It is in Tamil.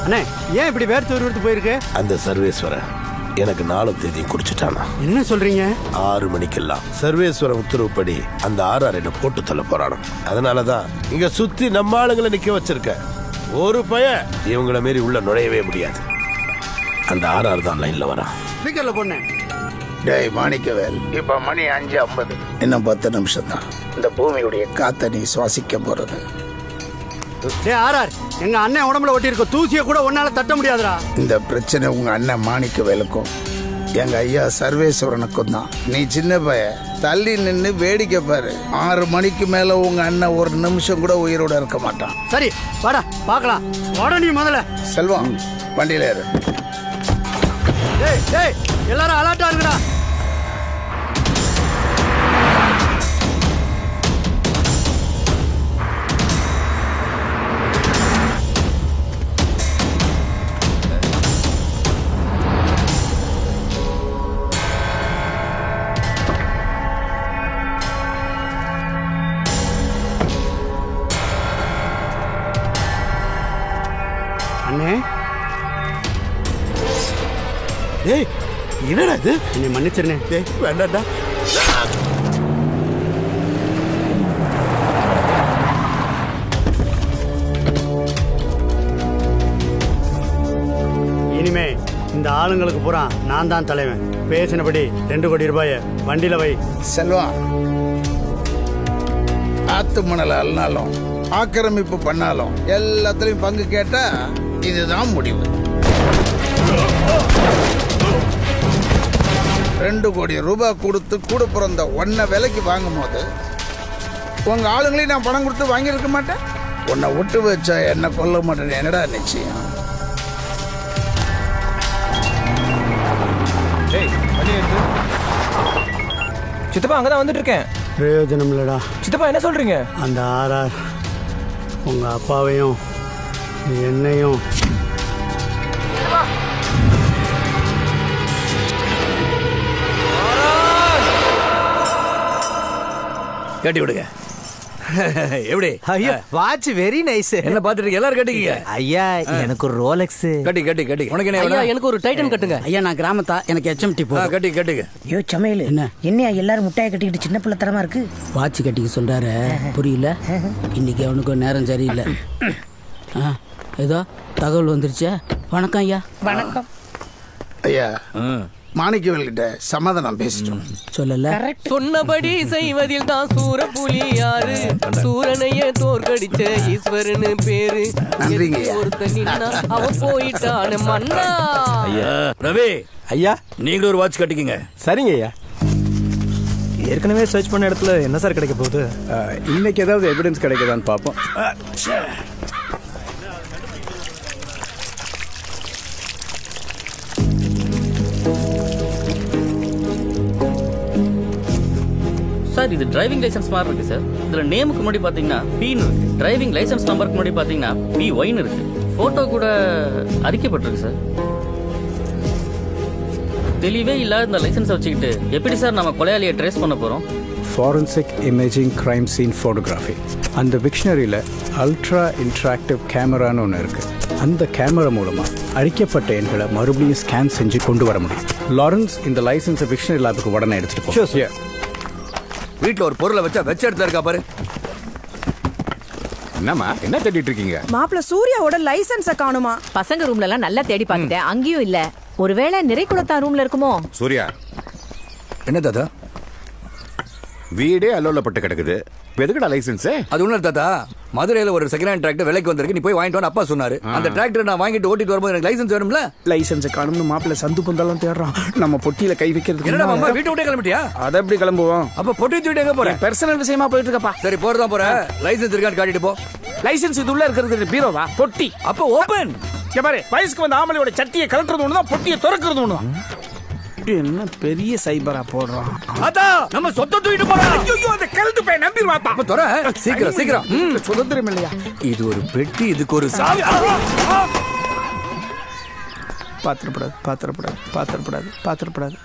அண்ணே ஏன் இப்படி வேர்த்து போயிருக்கு? அந்த சர்வேஸ்வரன் எனக்கு 4ஆம் தேதி குறிச்சிட்டானா. என்ன சொல்றீங்க? 6 மணிக்கெல்லாம் சர்வேஸ்வரன் உத்தரவுப்படி அந்த ஆர்ஆர் என்ன போட்டு தள்ள போறானோ. அதனாலதான் இங்க சுத்தி நம்ம ஆளுங்களை நிக்க வச்சிருக்க. ஒரு பையன் இவங்கள மாரி உள்ள நுழையவே முடியாது. அந்த ஆர்ஆர் தான் லைன்ல வரான். ஸ்பீக்கர்ல போனேன். டேய் மாணிக்கவேல், இப்ப மணி 5:50. இன்னும் 10 நிமிஷம் தான் இந்த பூமியுடைய காத்த நீ சுவாசிக்க போறது. ஆர்ஆர், எங்க அண்ணன் உடம்புல ஒட்டி இருக்க தூசிய கூட ஒன்னால தட்ட முடியாதுடா. இந்த பிரச்சனை உங்க அண்ணன் மாணிக்கவேலுக்கும் எங்க ஐயா சர்வேஸ்வரனுக்கும் தான். நீ சின்ன பைய தள்ளி நின்று வேடிக்கை பாரு. 6 மணிக்கு மேல உங்க அண்ணன் ஒரு நிமிஷம் கூட உயிரோட இருக்க மாட்டான். சரி வாடா பாக்கலாம். வாடா நீ முதல்ல. செல்வம் வண்டியில ஏறு. டேய் டேய் எல்லாரும் அலர்ட்டா இருக்குடா. அண்ணே, ஏய் என்னடா இது? என்னை மன்னிச்சிருனே. டேய் வேண்டாம்டா. இனிமே இந்த ஆளுங்களுக்கு பூரா நான் தான் தலைவன். பேசினபடி 2 கோடி ரூபாய வண்டியில வை. செல்வம், ஆத்து மணல் அள்ளினாலும் ஆக்கிரமிப்பு பண்ணாலும் எல்லாத்துலயும் பங்கு கேட்டா இதுதான் முடிவு. 2 கோடி ரூபாய் கொடுத்து கூட பிறந்த ஒன்ன விலைக்கு வாங்கும் போது உங்க ஆளுங்களையும் நான் பணம் கொடுத்து வாங்கியிருக்க மாட்டேன். உன்னை விட்டு வச்சா என்ன கொல்ல மாட்டேன். என்னடா நிச்சயம்? சித்தப்பா அங்கதான் வந்துட்டு இருக்கேன். பிரயோஜனம் இல்லடா. சித்தப்பா என்ன சொல்றீங்க? அந்த ஆர்ஆர் உங்க அப்பாவையும் என்னையும் கட்டி விடுங்க. எப்படி? ஐயா வாட்ச் வெரி நைஸ். என்ன பாத்துட்டு எல்லாரும் கட்டிக்கீங்க. ஐயா எனக்கு ஒரு ரோலெக்ஸ். கட்டி கட்டி கட்டி. உனக்கு என்ன வேணும்? எனக்கு ஒரு டைட்டன் கட்டுங்க. ஐயா நான் கிராமத்தா, எனக்கு HMT போதும். கட்டி கட்டுங்க. ஐயோ சமையல் என்ன எல்லாரும் முட்டாயை கட்டிக்கிட்டு சின்ன பிள்ளை தரமா இருக்கு. வாட்ச் கட்டிக்க சொல்றாரு, புரியல? இன்னைக்கு அவனுக்கு நேரம் சரியில்லை. ஏதோ தகவல் வந்துருச்சா? வணக்கம் ஐயா. வணக்கம் ஐயா, மாணிக்கவேல் கிட்ட சமாதானம் பேசிட்டோம். சொல்லல. சொன்னபடி செய்வதில் தான் சூரப்புலி யாரு, சூரனைய தோற்கடிச்ச ஈஸ்வரனு பேரு. நன்றிங்க ஐயா. ஒருத்தன் நின்னா அவன் போயிட்டான மன்னா. ஐயா ரவி, ஐயா நீங்களும் ஒரு வாட்ச் கட்டிக்கங்க. சரிங்க ஐயா. ஏற்கனவே சர்ச் பண்ண இடத்துல என்ன சார் கிடைக்க போகுது? இன்னைக்கு ஏதாவது எவிடன்ஸ் கிடைக்குதான்னு பார்ப்போம். சார் இது டிரைவிங் லைசென்ஸ் மாதிரி இருக்கு சார். இதுல நேமுக்கு முன்னாடி பாத்தீங்கன்னா பீன்னு இருக்கு, டிரைவிங் லைசென்ஸ் நம்பருக்கு முன்னாடி பாத்தீங்கன்னா PYன்னு இருக்கு, போட்டோ கூட அரிக்கப்பட்டிருக்கு சார். தெளிவே இல்லாத இந்த லைசென்ஸ் வச்சுக்கிட்டு எப்படி சார் நம்ம கொலையாளியை ட்ரேஸ் பண்ண போறோம்? Forensic imaging crime scene photography. அந்த விக்ஷனரியில் அல்ட்ரா இன்ட்ராக்டிவ் கேமரான்னு ஒன்று இருக்குது. அந்த கேமரா மூலமாக அழிக்கப்பட்ட எண்களை மறுபடியும் ஸ்கேன் செஞ்சு கொண்டு வர முடியும். லாரன்ஸ் இந்த லைசன்ஸை விக்ஷனரி லேபுக்கு உடனே எடுத்துகிட்டு போ. வீட்டுல ஒரு பொருளை வச்சா வச்ச இடத்துல இருக்கா பாரு. என்னம்மா என்ன தேடிட்டு இருக்கீங்க? மாப்பிள்ள சூர்யாவோட லைசன்ஸ காணுமா? பசங்க ரூம்ல எல்லாம் நல்லா தேடி பார்த்துட்டேன், அங்கேயும் இல்ல. ஒருவேளை நிறைகுடத்தா ரூம்ல இருக்குமோ? சூர்யா, என்ன தாத்தா வீடே அல்லோலப்பட்டு கிடக்குது, எதுக்குடா லைசன்ஸ்? அது ஒண்ணு தாத்தா, மதுரையில ஒரு செகண்ட் ஹேண்ட் டிராக்டர் விலைக்கு வந்திருக்கு, நீ போய் வாங்கிட்டு வா அப்பா சொன்னாரு. அந்த டிராக்டர் நான் வாங்கிட்டு ஓட்டிட்டு வரும்போது எனக்கு லைசன்ஸ் வேணும்ல. லைசன்ஸை காணும்னு மாப்பிள்ள சந்து பந்தாலும் தேடுறான். நம்ம பொட்டியில கை வைக்கிறதுக்கு என்னடா மாமா வீட்டை விட்டே கிளம்பிட்டியா? அதை எப்படி கிளம்புவோம்? அப்ப பொட்டி தூக்கிட்டு எங்க போற? பர்சனல் விஷயமா போயிட்டு இருக்கப்பா. சரி போறதா போற, லைசன்ஸ் இருக்கான்னு காட்டிட்டு போ. லைசன்ஸ் இது உள்ள இருக்கிறது பீரோவா? பொட்டி. அப்ப ஓபன். பாரு, வயசுக்கு வந்த ஆம்பளையோட சட்டியை கலட்டுறது ஒண்ணுதான், பொட்டியை திறக்கிறது ஒண்ணுதான். என்ன பெரிய சைபரா போடுறான். தாத்தா நம்ம சொத்தை தூக்கிட்டு போறோம். ஐயோ அந்த கலட்டு போய் நம்பிடுவாப்பா. அப்ப தொற சீக்கிரம் சீக்கிரம். சுதந்திரம் இல்லையா? இது ஒரு பெட்டி, இதுக்கு ஒரு சாவி. பாத்திரப்படாது பாத்திரப்படாது பாத்திரப்படாது பாத்திரப்படாது.